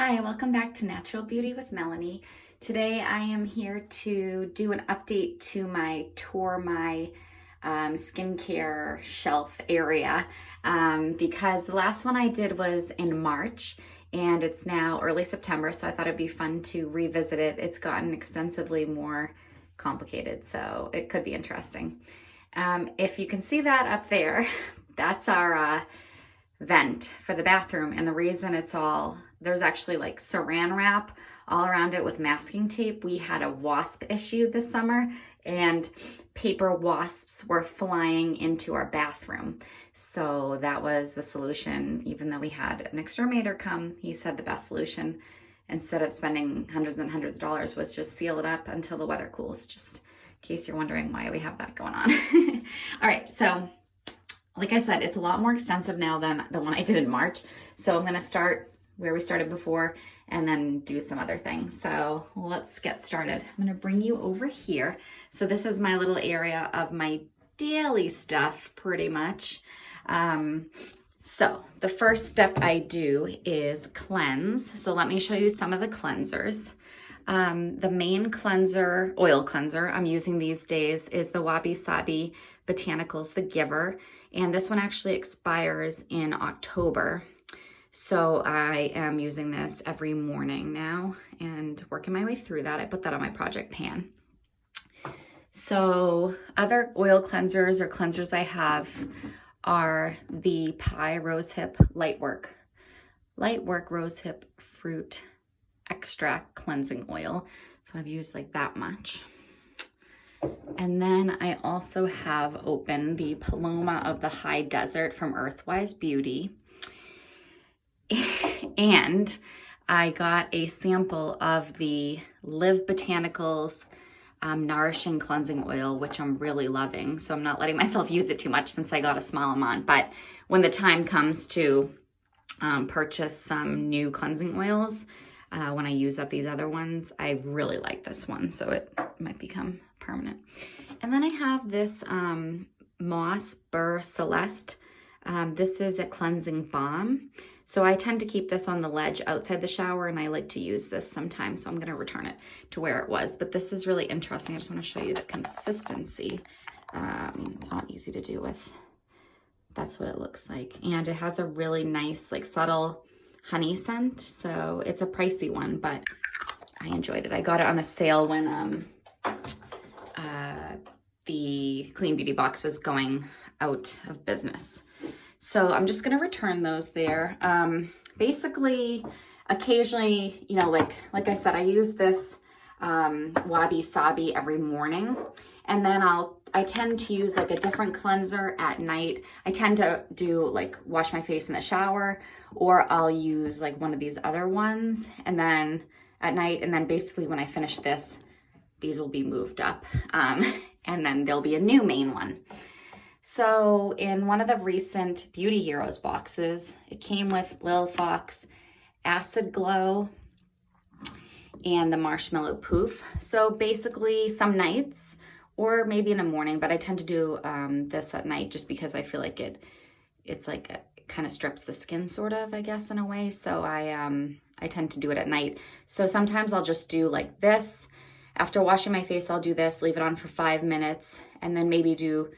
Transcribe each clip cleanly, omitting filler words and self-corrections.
Hi, welcome back to Natural Beauty with Melanie. Today I am here to do an update to my skincare shelf area because the last one I did was in March and it's now early September, so I thought it'd be fun to revisit it. It's gotten extensively more complicated, so it could be interesting. If you can see that up there, that's our vent for the bathroom, and the reason there's actually like saran wrap all around it with masking tape. We had a wasp issue this summer and paper wasps were flying into our bathroom. So that was the solution. Even though we had an exterminator come, he said the best solution, instead of spending hundreds and hundreds of dollars, was just seal it up until the weather cools, just in case you're wondering why we have that going on. All right, so like I said, it's a lot more extensive now than the one I did in March. So I'm gonna start where we started before and then do some other things. So let's get started. I'm gonna bring you over here. So this is my little area of my daily stuff, pretty much. So the first step I do is cleanse. So let me show you some of the cleansers. The main cleanser, oil cleanser I'm using these days is the Wabi Sabi Botanicals, the Giver. And this one actually expires in October. So I am using this every morning now and working my way through that. I put that on my project pan. So other oil cleansers or cleansers I have are the Pi Rosehip Lightwork Rosehip Fruit Extract Cleansing Oil. So I've used like that much. And then I also have open the Paloma of the High Desert from Earthwise Beauty. And I got a sample of the Live Botanicals Nourishing Cleansing Oil, which I'm really loving. So I'm not letting myself use it too much since I got a small amount. But when the time comes to purchase some new cleansing oils, when I use up these other ones, I really like this one. So it might become permanent. And then I have this Moss Burr Celeste. This is a cleansing balm. So I tend to keep this on the ledge outside the shower, and I like to use this sometimes. So I'm going to return it to where it was. But this is really interesting. I just want to show you the consistency. It's not easy to do with. That's what it looks like. And it has a really nice, like, subtle honey scent. So it's a pricey one, but I enjoyed it. I got it on a sale when the Clean Beauty box was going out of business. So I'm just going to return those there. Basically, occasionally, you know, like I said, I use this Wabi Sabi every morning. And then I tend to use like a different cleanser at night. I tend to do like wash my face in the shower, or I'll use like one of these other ones and then at night. And then basically when I finish this, these will be moved up. And then there'll be a new main one. So in one of the recent Beauty Heroes boxes, it came with Lil Fox Acid Glow and the Marshmallow Poof. So basically some nights, or maybe in the morning, but I tend to do this at night just because I feel like it's like it kind of strips the skin sort of, I guess, in a way. So I tend to do it at night. So sometimes I'll just do like this. After washing my face, I'll do this, leave it on for 5 minutes, and then maybe do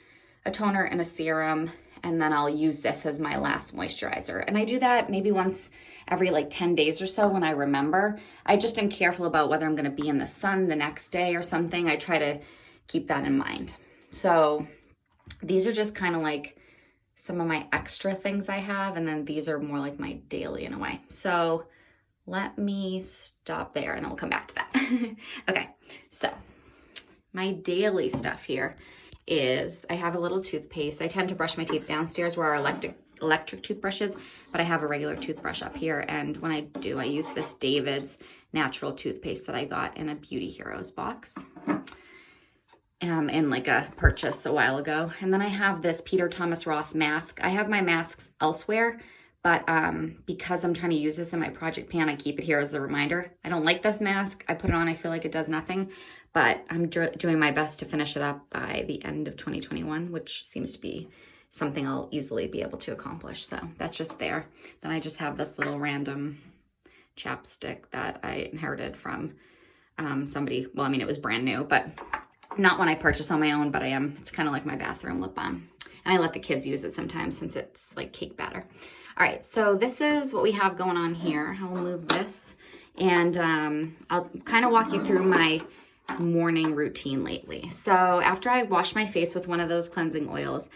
a toner and a serum, and then I'll use this as my last moisturizer. And I do that maybe once every like 10 days or so when I remember. I just am careful about whether I'm going to be in the sun the next day or something. I try to keep that in mind. So these are just kind of like some of my extra things I have, and then these are more like my daily in a way. So let me stop there and then we'll come back to that. Okay, so my daily stuff here is I have a little toothpaste. I tend to brush my teeth downstairs where our electric toothbrush is, but I have a regular toothbrush up here. And when I do, I use this David's natural toothpaste that I got in a Beauty Heroes box in like a purchase a while ago. And then I have this Peter Thomas Roth mask. I have my masks elsewhere, but because I'm trying to use this in my project pan, I keep it here as a reminder. I don't like this mask. I put it on, I feel like it does nothing, but I'm doing my best to finish it up by the end of 2021, which seems to be something I'll easily be able to accomplish. So that's just there. Then I just have this little random chapstick that I inherited from somebody. Well, I mean, it was brand new, but not one I purchased on my own, but it's kind of like my bathroom lip balm. And I let the kids use it sometimes since it's like cake batter. All right, so this is what we have going on here. I'll move this, and I'll kind of walk you through my morning routine lately. So after I wash my face with one of those cleansing oils,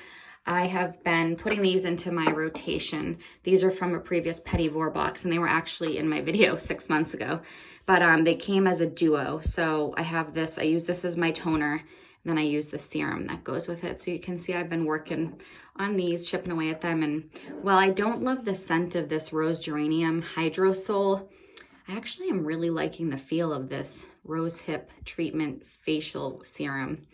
I have been putting these into my rotation. These are from a previous Petit Vour box, and they were actually in my video 6 months ago, but they came as a duo. So I have this, I use this as my toner, and then I use the serum that goes with it. So you can see I've been working on these, chipping away at them. And while I don't love the scent of this Rose Geranium Hydrosol, I actually am really liking the feel of this Rose Hip Treatment Facial Serum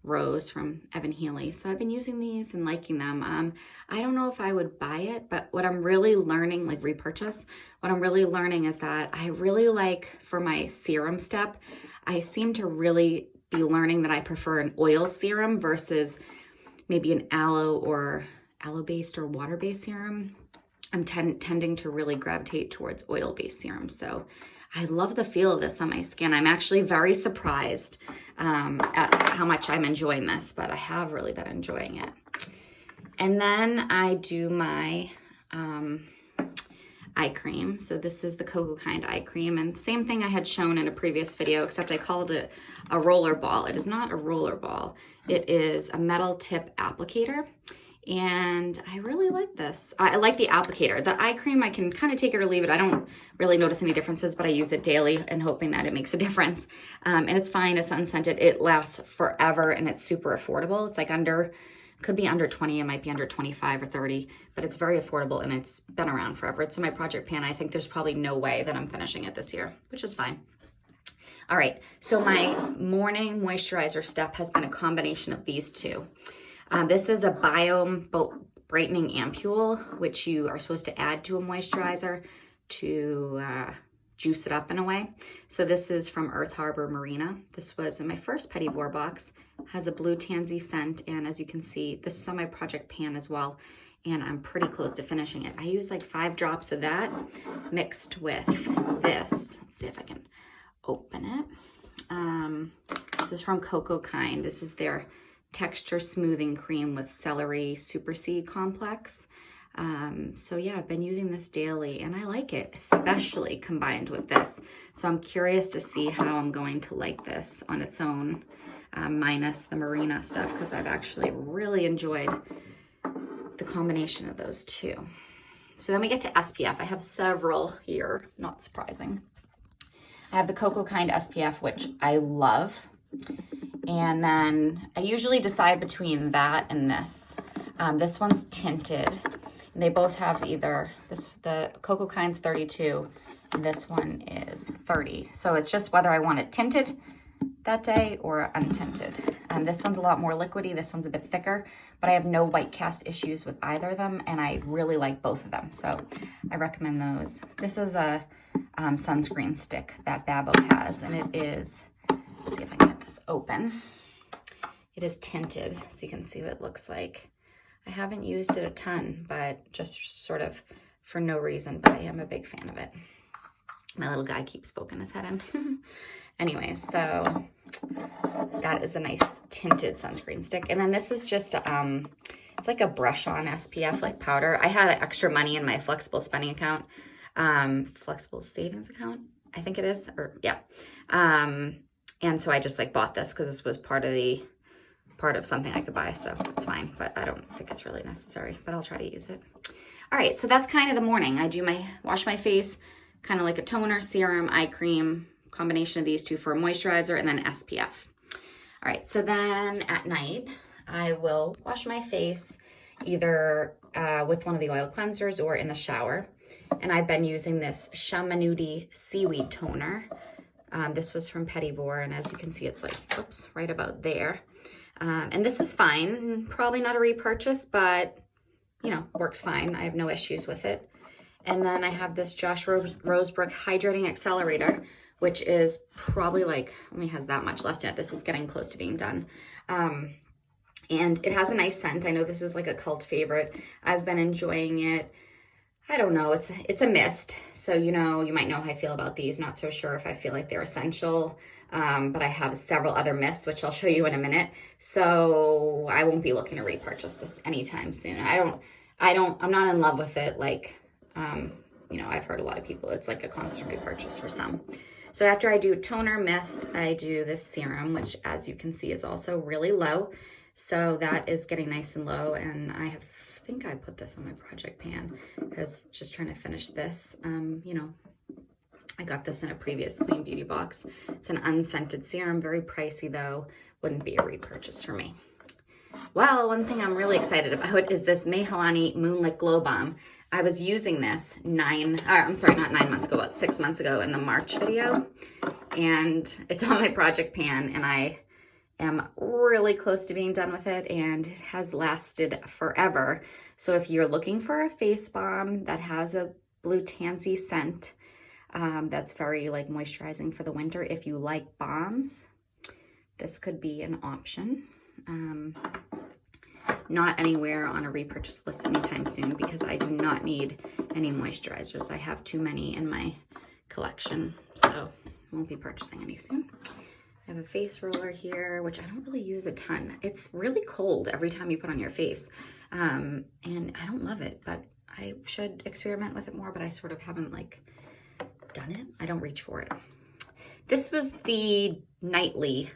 Rose from Evan Healy. So I've been using these and liking them. I don't know if I would buy it, but what I'm really learning, like repurchase, what I'm really learning is that I really like, for my serum step, I seem to really be learning that I prefer an oil serum versus maybe an aloe-based or water-based serum. I'm tending to really gravitate towards oil-based serums. So I love the feel of this on my skin. I'm actually very surprised at how much I'm enjoying this, but I have really been enjoying it. And then I do my eye cream. So this is the Cocoa Kind eye cream, and same thing I had shown in a previous video, except I called it a roller ball. It is not a roller ball. It is a metal tip applicator. And I really like this. I like the applicator. The eye cream, I can kind of take it or leave it. I don't really notice any differences, but I use it daily and hoping that it makes a difference. And it's fine. It's unscented. It lasts forever, and it's super affordable. It's like could be under 20. It might be under 25 or 30, but it's very affordable, and it's been around forever. It's in my project pan. I think there's probably no way that I'm finishing it this year, which is fine. All right. So my morning moisturizer step has been a combination of these two. This is a Balm brightening ampule, which you are supposed to add to a moisturizer to juice it up in a way. So this is from Earth Harbor Marina. This was in my first Petit Vour box. Has a blue tansy scent, and as you can see, this is on my project pan as well, and I'm pretty close to finishing it. I use like 5 drops of that mixed with this. Let's see if I can open it. This is from Cocoa Kind. This is their texture smoothing cream with celery super seed complex. So yeah, I've been using this daily, and I like it, especially combined with this. So I'm curious to see how I'm going to like this on its own, minus the Marina stuff, because I've actually really enjoyed the combination of those two. So then we get to SPF. I have several here, not surprising. I have the Cocoa Kind SPF, which I love. And then I usually decide between that and this. This one's tinted. And they both have either, the Cocoa Kind's 32, and this one is 30. So it's just whether I want it tinted that day or untinted. This one's a lot more liquidy. This one's a bit thicker, but I have no white cast issues with either of them, and I really like both of them. So I recommend those. This is a sunscreen stick that Babo has, and it is, let's see if I can get this open. It is tinted, so you can see what it looks like. I haven't used it a ton, but just sort of for no reason, but I am a big fan of it. My little guy keeps poking his head in. Anyways, so that is a nice tinted sunscreen stick. And then this is just, it's like a brush on SPF, like powder. I had extra money in my flexible spending account, flexible savings account, I think it is, or yeah. And so I just like bought this because this was part of something I could buy, so it's fine, but I don't think it's really necessary, but I'll try to use it. All right, so that's kind of the morning. I do wash my face, kind of like a toner, serum, eye cream, combination of these two for a moisturizer, and then SPF. All right, so then at night, I will wash my face either with one of the oil cleansers or in the shower. And I've been using this Shaman Seaweed toner. This was from Petit Vour, and as you can see, it's like, oops, right about there. And this is fine, probably not a repurchase, but you know, works fine. I have no issues with it. And then I have this Josh Rosebrook Hydrating Accelerator, which is probably like, only has that much left in it. This is getting close to being done. And it has a nice scent. I know this is like a cult favorite. I've been enjoying it. I don't know, it's a mist. So, you know, you might know how I feel about these. Not so sure if I feel like they're essential, but I have several other mists, which I'll show you in a minute. So I won't be looking to repurchase this anytime soon. I'm not in love with it. Like, you know, I've heard a lot of people, it's like a constant repurchase for some. So after I do toner mist, I do this serum, which as you can see is also really low. So that is getting nice and low. And I think I put this on my project pan because just trying to finish this, you know, I got this in a previous Clean Beauty box. It's an unscented serum, very pricey though, wouldn't be a repurchase for me. Well, one thing I'm really excited about is this Mahalani Moonlit Glow Balm. I was using this about 6 months ago in the March video, and it's on my project pan, and I am really close to being done with it, and it has lasted forever. So if you're looking for a face balm that has a blue tansy scent, that's very like moisturizing for the winter, if you like balms, this could be an option. Not anywhere on a repurchase list anytime soon because I do not need any moisturizers. I have too many in my collection, so I won't be purchasing any soon. I have a face roller here, which I don't really use a ton. It's really cold every time you put on your face, and I don't love it, but I should experiment with it more, but I sort of haven't like done it. I don't reach for it. This was the nightly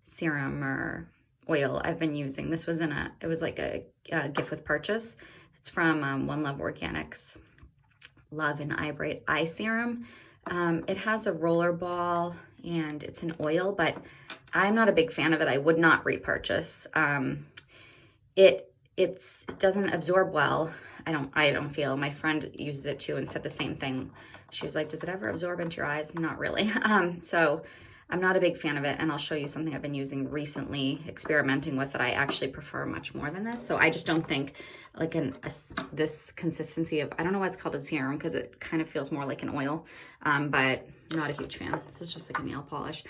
serum or oil I've been using. This was it was like a gift with purchase. It's from One Love Organics Love and Eye Bright Eye Serum. It has a roller ball and it's an oil, but I'm not a big fan of it. I would not repurchase. It doesn't absorb well. I don't feel. My friend uses it too and said the same thing. She was like, does it ever absorb into your eyes? Not really. So I'm not a big fan of it, and I'll show you something I've been using recently, experimenting with, that I actually prefer much more than this. So I just don't think like this consistency of, I don't know why it's called a serum because it kind of feels more like an oil, but not a huge fan. This is just like a nail polish.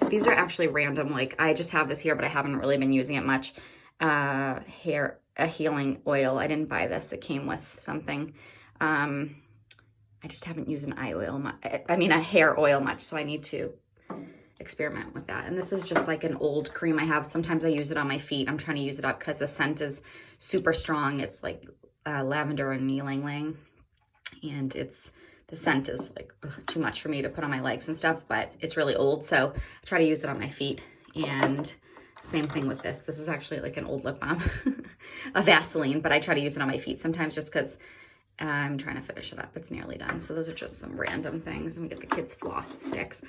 These are actually random. Like I just have this here, but I haven't really been using it much. A healing oil. I didn't buy this. It came with something. I just haven't used an eye oil, a hair oil much, so I need to experiment with that. And this is just like an old cream I have. Sometimes I use it on my feet. I'm trying to use it up because the scent is super strong. It's like lavender and ylang ylang, and the scent is like too much for me to put on my legs and stuff, but it's really old, so I try to use it on my feet. And same thing with this. This is actually like an old lip balm, a Vaseline, but I try to use it on my feet sometimes just because I'm trying to finish it up. It's nearly done. So those are just some random things. And we get the kids' floss sticks.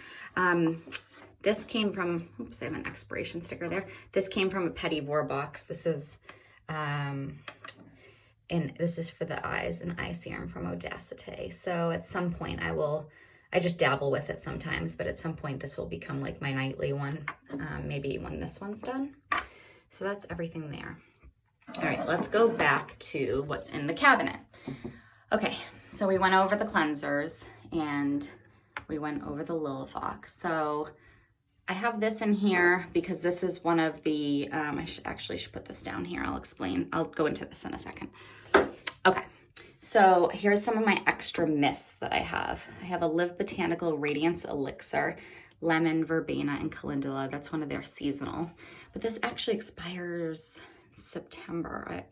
This came from, oops, I have an expiration sticker there. This came from a Petit Vour box. This is, and this is for the eyes, an eye serum from Audacité. So at some point I just dabble with it sometimes, but at some point this will become like my nightly one, maybe when this one's done. So that's everything there. All right, let's go back to what's in the cabinet. Okay, so we went over the cleansers and we went over the Lil Fox. So I have this in here because this is one of the, I should put this down here. I'll explain. I'll go into this in a second. Okay, so here's some of my extra mists that I have. I have a Live Botanical Radiance Elixir, Lemon, Verbena, and Calendula. That's one of their seasonal. But this actually expires September,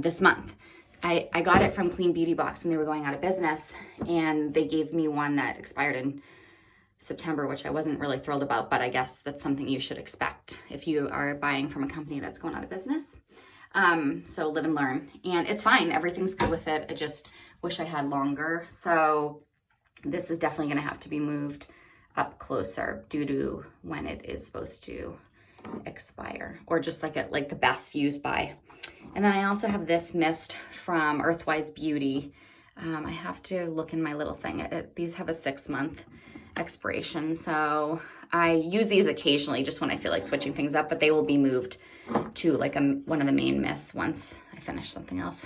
this month. I got it from Clean Beauty Box when they were going out of business, and they gave me one that expired in September, which I wasn't really thrilled about, but I guess that's something you should expect if you are buying from a company that's going out of business. So live and learn, and it's fine. Everything's good with it. I just wish I had longer. So this is definitely going to have to be moved up closer due to when it is supposed to expire, or just like the best use by. And then I also have this mist from Earthwise Beauty. I have to look in my little thing. These have a 6-month expiration, so I use these occasionally just when I feel like switching things up, but they will be moved to like one of the main mists once I finish something else.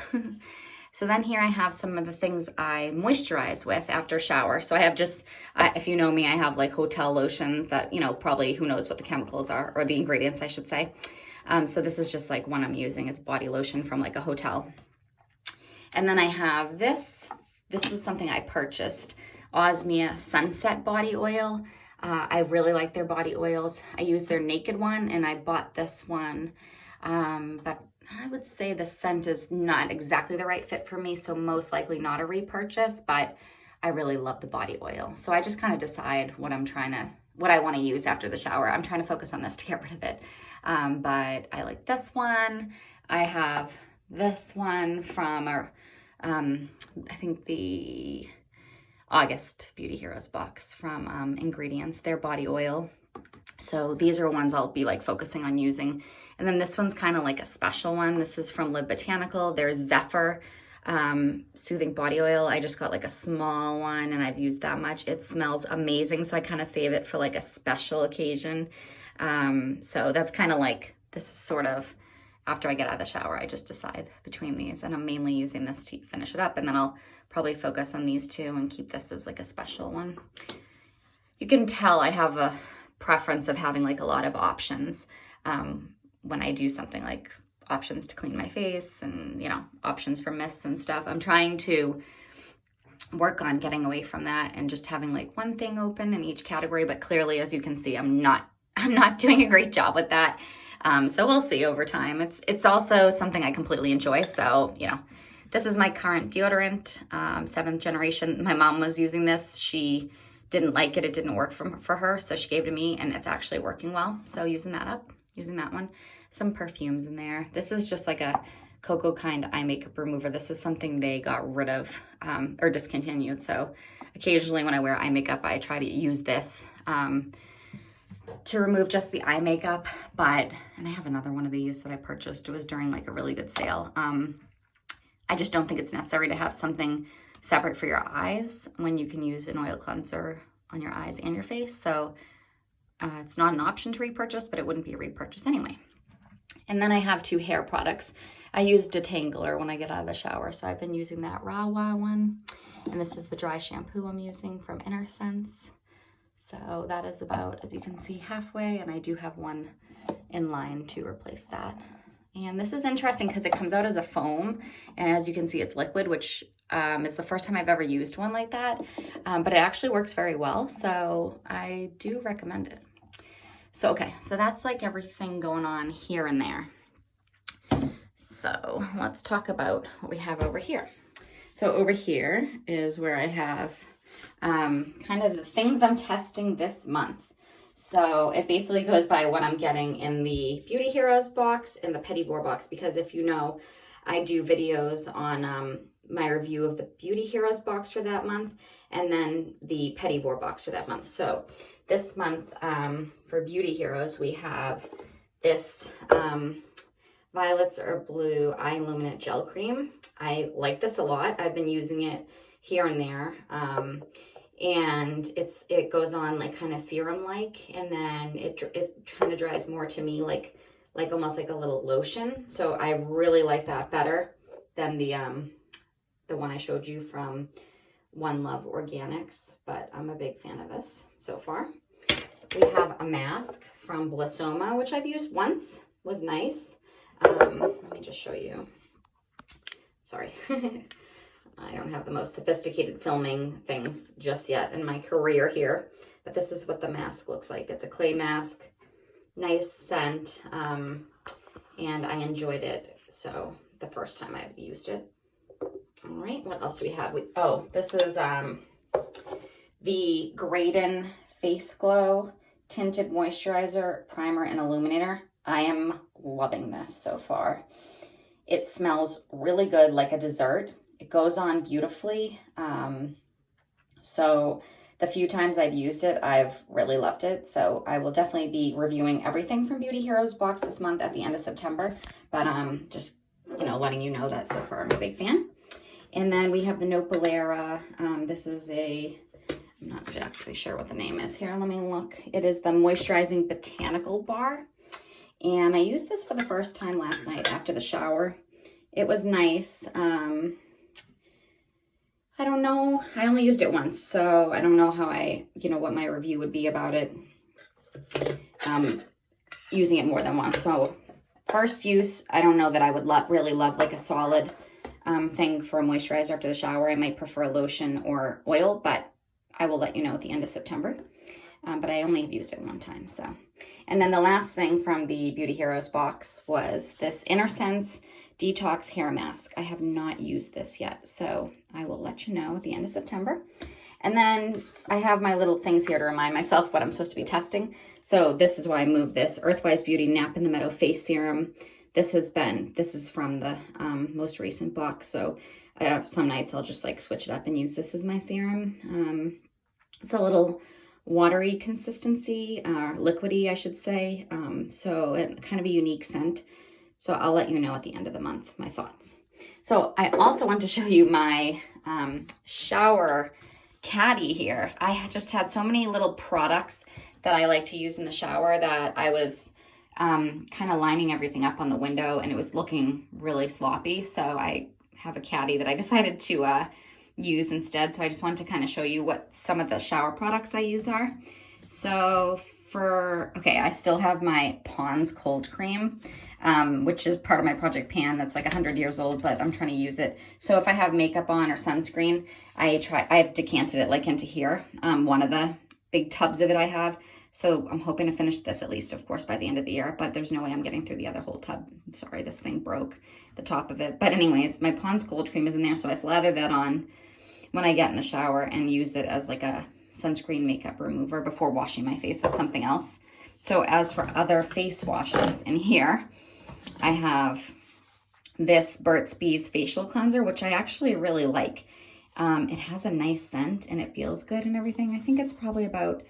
So then here I have some of the things I moisturize with after shower. So I have just, if you know me, I have like hotel lotions that, probably who knows what the chemicals are, or the ingredients I should say. So this is just like one I'm using. It's body lotion from like a hotel. And then I have this. This was something I purchased, Osmia Sunset Body Oil. I really like their body oils. I use their Naked one, and I bought this one. But I would say the scent is not exactly the right fit for me, so most likely not a repurchase, but I really love the body oil. So I just kind of decide what I want to use after the shower. I'm trying to focus on this to get rid of it. But I like this one. I have this one from I think the August Beauty Heroes box from Ingredients, their body oil. So these are ones I'll be like focusing on using. And then this one's kind of like a special one. This is from Live Botanical. There's Zephyr Soothing Body Oil. I just got like a small one and I've used that much. It smells amazing. So I kind of save it for like a special occasion. So that's kind of like, this is sort of after I get out of the shower, I just decide between these, and I'm mainly using this to finish it up. And then I'll probably focus on these two and keep this as like a special one. You can tell I have a preference of having like a lot of options when I do something like options to clean my face and, you know, options for mists and stuff. I'm trying to work on getting away from that and just having like one thing open in each category. But clearly, as you can see, I'm not doing a great job with that. So we'll see over time. It's also something I completely enjoy. So, you know, this is my current deodorant, 7th generation. My mom was using this. She didn't like it. It didn't work for her. So she gave it to me, and it's actually working well. So using that one. Some perfumes in there. This is just like a Cocoa Kind eye makeup remover. This is something they got rid of or discontinued. So occasionally when I wear eye makeup, I try to use this to remove just the eye makeup. And I have another one of these that I purchased. It was during like a really good sale. I just don't think it's necessary to have something separate for your eyes when you can use an oil cleanser on your eyes and your face. So it's not an option to repurchase, but it wouldn't be a repurchase anyway. And then I have 2 hair products. I use Detangler when I get out of the shower. So I've been using that Rawa one. And this is the dry shampoo I'm using from Inner Sense. So that is about, as you can see, halfway. And I do have one in line to replace that. And this is interesting because it comes out as a foam. And as you can see, it's liquid, which is the first time I've ever used one like that. But it actually works very well. So I do recommend it. So, okay, so that's like everything going on here and there. So let's talk about what we have over here. So over here is where I have kind of the things I'm testing this month. So it basically goes by what I'm getting in the Beauty Heroes box and the Petit Bour box, because if you know, I do videos on my review of the Beauty Heroes box for that month and then the Petit Bour box for that month. So this month for Beauty Heroes, we have this Violets Are Blue Eye Illuminate Gel Cream. I like this a lot. I've been using it here and there. And it goes on like kind of serum-like, and then it kind of dries more to me like almost like a little lotion. So I really like that better than the one I showed you from One Love Organics, but I'm a big fan of this so far. We have a mask from Blissoma, which I've used once, was nice. Let me just show you. Sorry. I don't have the most sophisticated filming things just yet in my career here, but this is what the mask looks like. It's a clay mask, nice scent, and I enjoyed it. So the first time I've used it. All right, what else do we have? Oh, this is the Gradin Face Glow Tinted Moisturizer, Primer, and Illuminator. I am loving this so far. It smells really good, like a dessert. It goes on beautifully. So the few times I've used it, I've really loved it. So I will definitely be reviewing everything from Beauty Heroes box this month at the end of September. But just, you know, letting you know that so far I'm a big fan. And then we have the Nopalera. This is I'm not exactly sure what the name is here. Let me look. It is the Moisturizing Botanical Bar. And I used this for the first time last night after the shower. It was nice. I don't know. I only used it once, so I don't know how what my review would be about it. Using it more than once. So first use, I don't know that I would really love like a solid thing for a moisturizer after the shower. I might prefer lotion or oil, but I will let you know at the end of September. But I only have used it one time, so. And then the last thing from the Beauty Heroes box was this Inner Sense Detox Hair Mask. I have not used this yet, so I will let you know at the end of September. And then I have my little things here to remind myself what I'm supposed to be testing. So this is why I moved this. Earthwise Beauty Nap in the Meadow Face Serum. This is from the most recent box. So some nights I'll just like switch it up and use this as my serum. It's a little watery consistency, liquidy, I should say. So it kind of a unique scent. So I'll let you know at the end of the month, my thoughts. So I also want to show you my shower caddy here. I just had so many little products that I like to use in the shower that I was kind of lining everything up on the window and it was looking really sloppy. So I have a caddy that I decided to use instead. So I just wanted to kind of show you what some of the shower products I use are. So I still have my Pond's Cold Cream, which is part of my Project Pan. That's like 100 years old, but I'm trying to use it. So if I have makeup on or sunscreen, I've decanted it like into here, one of the big tubs of it I have. So I'm hoping to finish this at least, of course, by the end of the year, but there's no way I'm getting through the other whole tub. Sorry, this thing broke the top of it. But anyways, my Pond's Cold Cream is in there, so I slather that on when I get in the shower and use it as like a sunscreen makeup remover before washing my face with something else. So as for other face washes in here, I have this Burt's Bees facial cleanser, which I actually really like. It has a nice scent and it feels good and everything. I think it's probably about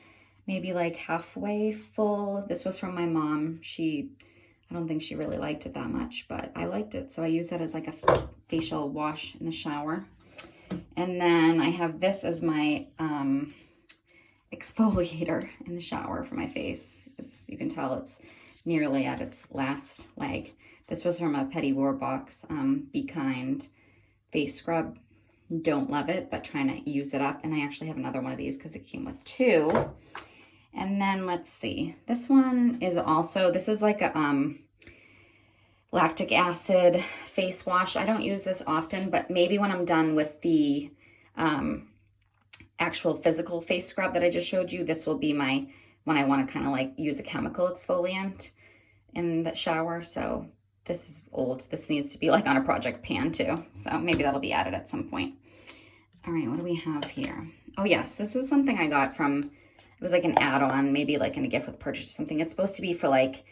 maybe like halfway full. This was from my mom. I don't think she really liked it that much, but I liked it. So I use that as like a facial wash in the shower. And then I have this as my exfoliator in the shower for my face. As you can tell, it's nearly at its last leg. This was from a Petit War box. Be Kind face scrub. Don't love it, but trying to use it up. And I actually have another one of these because it came with two. And then let's see. This one is also, this is like a lactic acid face wash. I don't use this often, but maybe when I'm done with the actual physical face scrub that I just showed you, this will be my, when I want to kind of like use a chemical exfoliant in the shower. So this is old. This needs to be like on a Project Pan too. So maybe that'll be added at some point. All right, what do we have here? Oh yes, this is something I got from, it was like an add-on, maybe like in a gift with purchase or something. It's supposed to be for like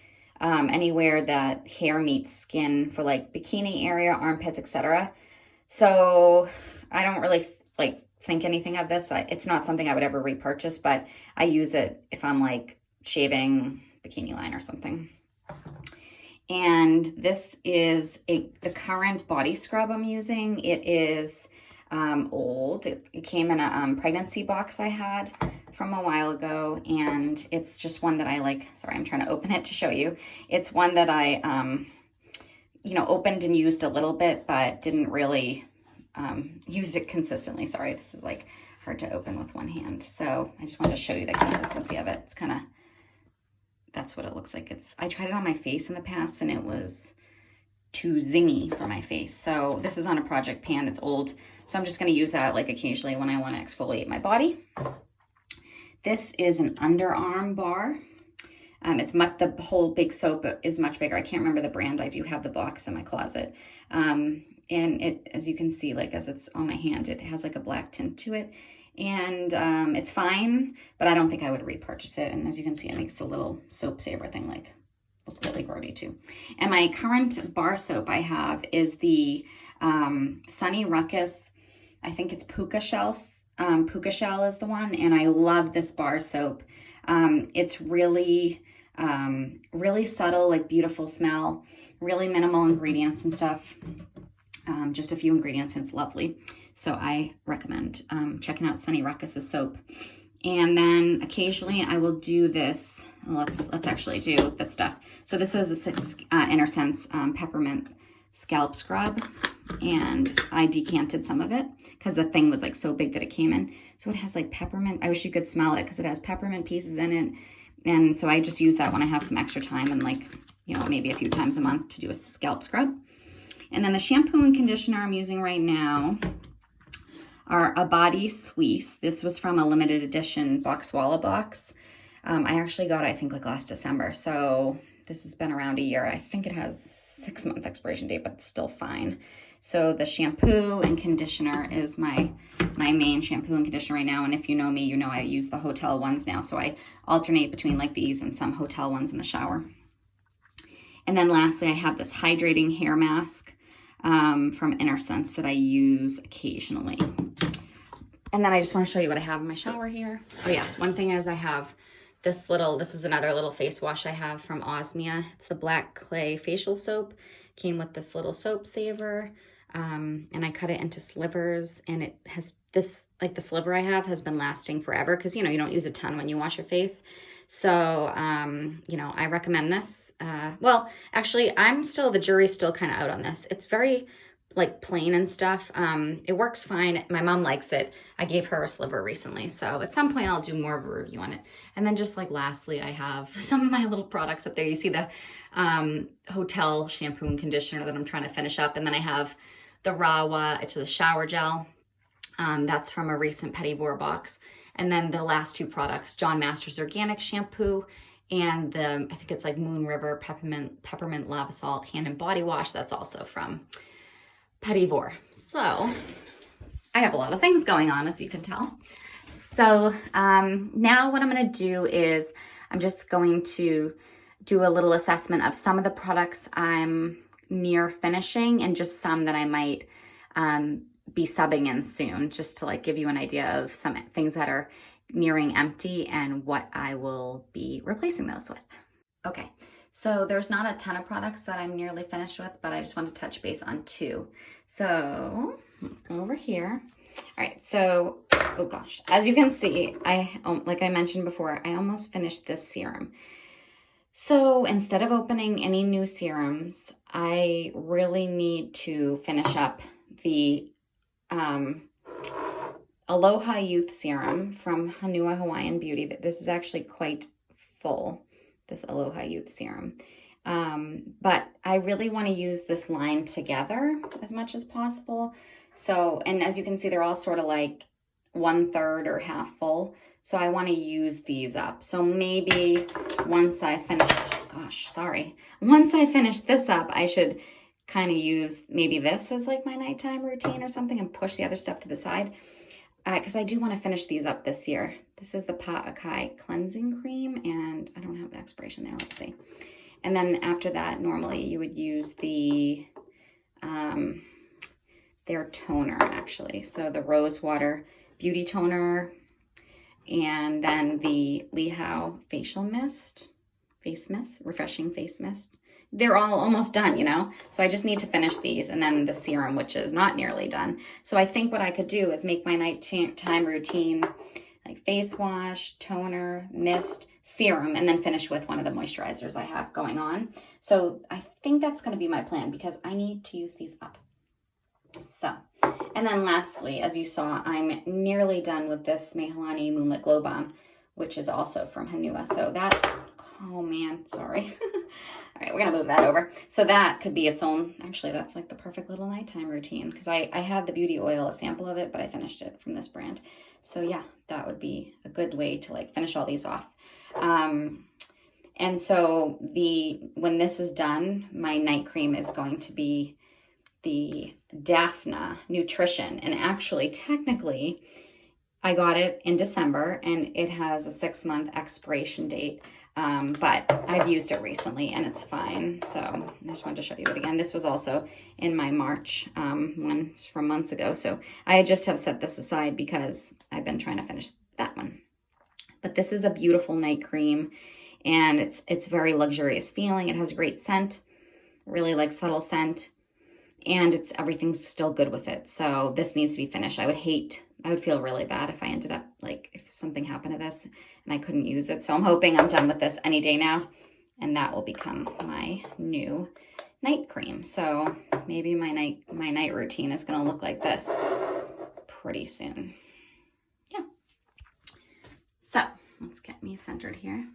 anywhere that hair meets skin, for like bikini area, armpits, etc. So I don't really like think anything of this. It's not something I would ever repurchase, but I use it if I'm like shaving bikini line or something. And this is the current body scrub I'm using. It is old. It came in a pregnancy box I had from a while ago, and it's just one that I like. Sorry, I'm trying to open it to show you. It's one that I opened and used a little bit, but didn't really use it consistently. Sorry, this is like hard to open with one hand. So I just wanted to show you the consistency of it. It's kind of, that's what it looks like. I tried it on my face in the past and it was too zingy for my face. So this is on a Project Pan. It's old. So I'm just going to use that like occasionally when I want to exfoliate my body. This is an Underarm Bar. The whole big soap is much bigger. I can't remember the brand. I do have the box in my closet. And it, as you can see, like as it's on my hand, it has like a black tint to it. And it's fine, but I don't think I would repurchase it. And as you can see, it makes the little soap saver thing like look really grody too. And my current bar soap I have is the Sunny Ruckus. I think it's Puka Shell. Puka Shell is the one, and I love this bar soap. It's really, really subtle, like beautiful smell, really minimal ingredients and stuff. Just a few ingredients, and it's lovely. So I recommend checking out Sunny Ruckus's soap. And then occasionally I will do this. Let's actually do this stuff. So this is a Inner Sense peppermint scalp scrub, and I decanted some of it because the thing was like so big that it came in. So it has like peppermint. I wish you could smell it because it has peppermint pieces in it. And so I just use that when I have some extra time and like, maybe a few times a month to do a scalp scrub. And then the shampoo and conditioner I'm using right now are a Body Suisse. This was from a limited edition box Walla box. I actually got it, I think, like last December. So this has been around a year. I think it has 6-month expiration date, but it's still fine. So the shampoo and conditioner is my main shampoo and conditioner right now. And if you know me, you know I use the hotel ones now. So I alternate between like these and some hotel ones in the shower. And then lastly, I have this hydrating hair mask from Inner Sense that I use occasionally. And then I just want to show you what I have in my shower here. Oh yeah, one thing is I have this is another little face wash I have from Osmia. It's the black clay facial soap. Came with this little soap saver. And I cut it into slivers, and it has this, like the sliver I have has been lasting forever because, you know, you don't use a ton when you wash your face. So, you know, I recommend this. Well, actually, the jury's still kind of out on this. It's very like plain and stuff. It works fine. My mom likes it. I gave her a sliver recently. So at some point I'll do more of a review on it. And then just like lastly, I have some of my little products up there. You see the hotel shampoo and conditioner that I'm trying to finish up. And then I have the Rawa, it's the shower gel. That's from a recent Petit Vour box. And then the last two products, John Masters Organic Shampoo and I think it's like Moon River Peppermint Lava Salt Hand and Body Wash. That's also from Petit Vour. So I have a lot of things going on, as you can tell. So now what I'm going to do is I'm just going to do a little assessment of some of the products I'm near finishing and just some that I might be subbing in soon, just to like give you an idea of some things that are nearing empty and what I will be replacing those with. Okay, so there's not a ton of products that I'm nearly finished with, but I just want to touch base on two. So let's go over here. All right, so, oh gosh, as you can see, like I mentioned before, I almost finished this serum. So instead of opening any new serums, I really need to finish up the Aloha Youth Serum from Hanua Hawaiian Beauty. This is actually quite full, this Aloha Youth Serum. But I really want to use this line together as much as possible. So, and as you can see, they're all sort of like 1/3 or half full. So I want to use these up. So maybe once I finish, once I finish this up, I should kind of use maybe this as like my nighttime routine or something and push the other stuff to the side. Because I do want to finish these up this year. This is the Pa'akai Cleansing Cream, and I don't have the expiration there. Let's see. And then after that, normally you would use their toner, actually. So the Rose Water Beauty Toner, and then the Lihao Facial Mist, Refreshing Face Mist. They're all almost done, you know? So I just need to finish these, and then the serum, which is not nearly done. So I think what I could do is make my nighttime routine like face wash, toner, mist, serum, and then finish with one of the moisturizers I have going on. So I think that's going to be my plan because I need to use these up. So, and then lastly, as you saw, I'm nearly done with this Mahalani Moonlit Glow Balm, which is also from Hanua. So that, oh man, sorry. All right, we're gonna move that over. So that could be its own, actually that's like the perfect little nighttime routine because I had the beauty oil, a sample of it, but I finished it from this brand. So yeah, that would be a good way to like finish all these off. And so when this is done, my night cream is going to be the Daphna Nutrition. And actually, technically, I got it in December and it has a 6-month expiration date. But I've used it recently and it's fine. So I just wanted to show you it again. This was also in my March one from months ago. So I just have set this aside because I've been trying to finish that one. But this is a beautiful night cream and it's very luxurious feeling. It has a great scent, really like subtle scent, and everything's still good with it. So this needs to be finished. I would feel really bad if I ended up like if something happened to this and I couldn't use it. So I'm hoping I'm done with this any day now and that will become my new night cream. So maybe my night routine is going to look like this pretty soon. Yeah. So let's get me centered here.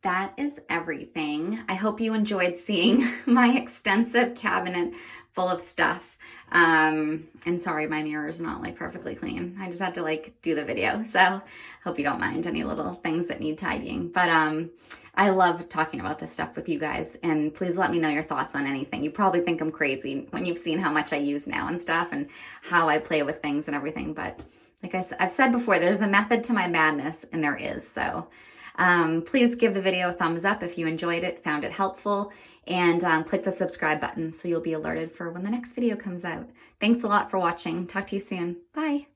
that is everything. I hope you enjoyed seeing my extensive cabinet full of stuff. And sorry, my mirror is not like perfectly clean. I just had to like do the video. So hope you don't mind any little things that need tidying. But I love talking about this stuff with you guys, and please let me know your thoughts on anything. You probably think I'm crazy when you've seen how much I use now and stuff and how I play with things and everything. But like I've said before, there's a method to my madness, and there is. So please give the video a thumbs up if you enjoyed it, found it helpful, and click the subscribe button so you'll be alerted for when the next video comes out. Thanks a lot for watching. Talk to you soon. Bye.